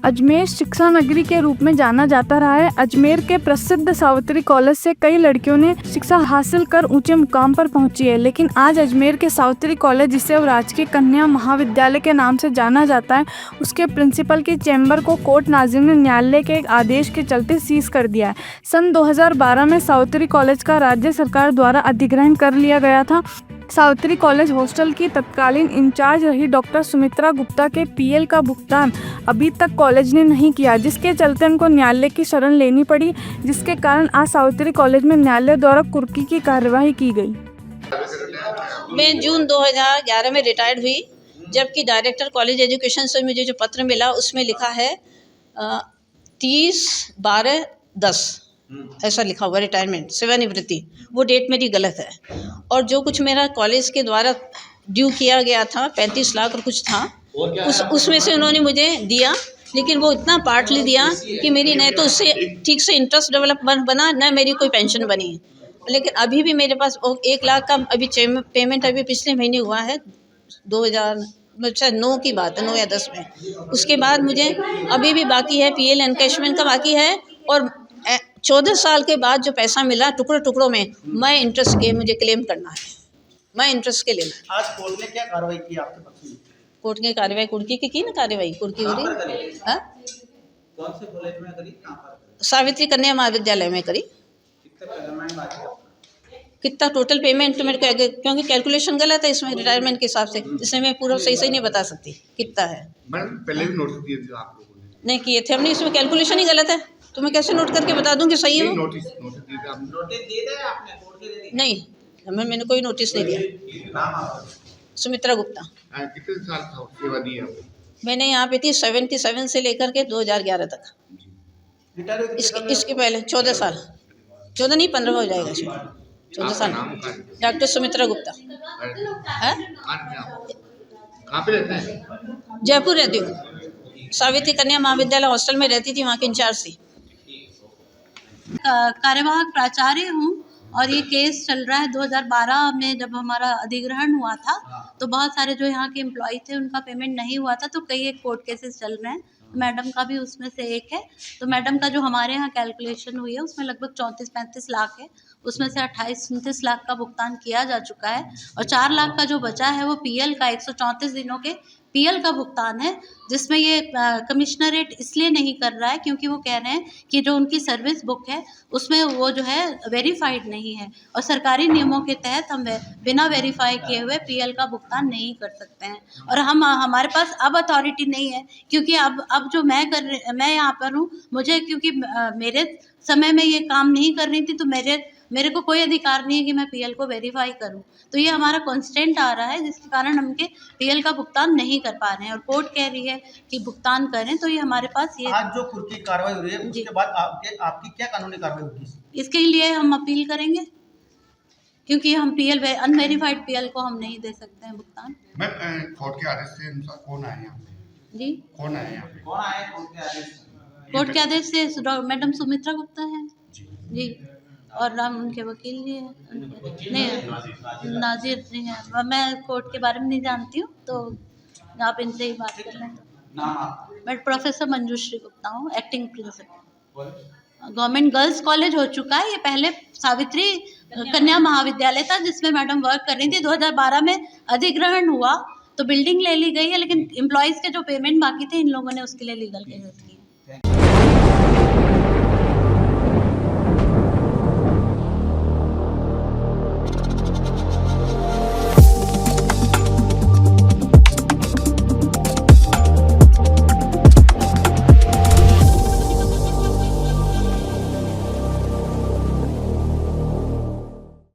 अजमेर शिक्षा नगरी के रूप में जाना जाता रहा है। अजमेर के प्रसिद्ध सावित्री कॉलेज से कई लड़कियों ने शिक्षा हासिल कर ऊंचे मुकाम पर पहुंची है, लेकिन आज अजमेर के सावित्री कॉलेज, जिसे अब राजकीय कन्या महाविद्यालय के नाम से जाना जाता है, उसके प्रिंसिपल की चैम्बर को कोर्ट नाज़िम ने न्यायालय के एक आदेश के चलते सीज कर दिया है। सन 2012 में सावित्री कॉलेज का राज्य सरकार द्वारा अधिग्रहण कर लिया गया था। सावित्री कॉलेज हॉस्टल की तत्कालीन इंचार्ज रही डॉक्टर सुमित्रा गुप्ता के पीएल का भुगतान अभी तक कॉलेज ने नहीं किया, जिसके चलते उनको न्यायालय की शरण लेनी पड़ी, जिसके कारण आज सावित्री कॉलेज में न्यायालय द्वारा कुर्की की कार्यवाही की गई। मैं जून 2011 में रिटायर्ड हुई, जबकि डायरेक्टर कॉलेज एजुकेशन से मुझे जो पत्र मिला उसमें लिखा है 30/12/10 ऐसा लिखा हुआ रिटायरमेंट सेवानिवृत्ति। वो डेट मेरी गलत है। और जो कुछ मेरा कॉलेज के द्वारा ड्यू किया गया था 35 लाख और कुछ था, उसमें से उन्होंने मुझे दिया, लेकिन वो इतना पार्टली दिया कि मेरी न तो उससे ठीक से इंटरेस्ट डेवलप बना, न मेरी कोई पेंशन बनी। लेकिन अभी भी मेरे पास 1 लाख का अभी पेमेंट अभी पिछले महीने हुआ है, 2009 की बात है, 9 या 10 में। उसके बाद मुझे अभी भी बाकी है, पीएल एनकैशमेंट का बाकी है, और 14 साल के बाद जो पैसा मिला टुकड़ों टुकड़ों में, मैं इंटरेस्ट के मुझे क्लेम करना है, मैं इंटरेस्ट के लेना। आज कोर्ट ने क्या कार्रवाई की आपके पक्ष में? कोर्ट की कार्रवाई कुर्की की ना, कार्रवाई कुर्की हो रही। कौन से कॉलेज में करी, कहाँ पर? सावित्री कन्या महाविद्यालय में करी। कितना टोटल पेमेंट मेरे को, क्योंकि कैलकुलेशन गलत है इसमें रिटायरमेंट के हिसाब से, इसलिए मैं पूरा सही से नहीं बता सकती कितना है। मैडम पहले भी नोटिस दिए थे आप लोगों ने? नहीं किए थे हमने, इसमें कैलकुलेशन ही गलत है, तो मैं कैसे नोट करके बता दूं कि सही है वो? नोटिस दिए थे आपने? नोटिस दिए थे आपने, कोर्ट के दिए? नहीं, मैंने कोई नोटिस नहीं दिया। नाम आपका? सुमित्रा गुप्ता। कितने साल था सेवा दी है? मैंने यहाँ पे थी 77 से लेकर के 2011 तक। इसके पहले 14 साल, 14 नहीं 15 हो जाएगा, 14 साल। डॉक्टर सुमित्रा गुप्ता। कहाँ पे रहते हैं? जयपुर रहती हूँ, सावित्री कन्या महाविद्यालय हॉस्टल में रहती थी, वहाँ की इंचार्ज थी। कार्यवाहक प्राचार्य हूँ और ये केस चल रहा है 2012 में, जब हमारा अधिग्रहण हुआ था तो बहुत सारे जो यहाँ के एम्प्लॉय थे उनका पेमेंट नहीं हुआ था, तो कई एक कोर्ट केसेस चल रहे हैं, मैडम का भी उसमें से एक है। तो मैडम का जो हमारे यहाँ कैलकुलेशन हुई है उसमें लगभग 34-35 लाख है, उसमें से 28-29 लाख का भुगतान किया जा चुका है, और 4 लाख का जो बचा है वो पीएल का 134 दिनों के पीएल का भुगतान है, जिसमें ये कमिश्नरेट इसलिए नहीं कर रहा है क्योंकि वो कह रहे हैं कि जो उनकी सर्विस बुक है उसमें वो जो है वेरीफाइड नहीं है, और सरकारी नियमों के तहत हम बिना वेरीफाई किए हुए पीएल का भुगतान नहीं कर सकते हैं। और हमारे पास अब अथॉरिटी नहीं है, क्योंकि अब जो मैं यहाँ पर हूँ, मुझे क्योंकि मेरे समय में ये काम नहीं कर रही थी, तो मेरे को कोई अधिकार नहीं है कि मैं पीएल को वेरीफाई करूं। तो ये हमारा कॉन्स्टेंट आ रहा है, जिसके कारण हम के पीएल का भुगतान नहीं कर पा रहे हैं, और कोर्ट कह रही है कि भुगतान करें। तो ये हमारे पास ये आज जो कुर्की कार्रवाई हो रही है उसके बाद आपकी क्या कानूनी कार्रवाई होगी? इसके लिए हम अपील करेंगे, क्योंकि हम पीएल अनवेरीफाइड पीएल को हम नहीं दे सकते हैं भुगतान। मैम कोर्ट के आदेश से अनुसार कौन आए यहाँ पे? जी, कौन आए यहाँ पे? कौन आए कोर्ट के आदेश? कोर्ट के आदेश से मैडम सुमित्रा गुप्ता है जी, और हम उनके वकील जी हैं। नहीं, नाजिर जी हैं। मैं कोर्ट के बारे में नहीं जानती हूँ, तो आप इनसे ही बात कर लें। नाम आपका? मैं प्रोफेसर मंजूश्री गुप्ता हूँ, acting principal. Government girls college हो चुका है, ये पहले सावित्री कन्या महाविद्यालय था जिसमें मैडम वर्क कर रही थी। 2012 में अधिग्रहण हुआ तो बिल्डिंग ले ली गई है, लेकिन एम्प्लॉयज़ के जो पेमेंट बाकी थे इन लोगों ने उसके लिए लीगल केसेस किए।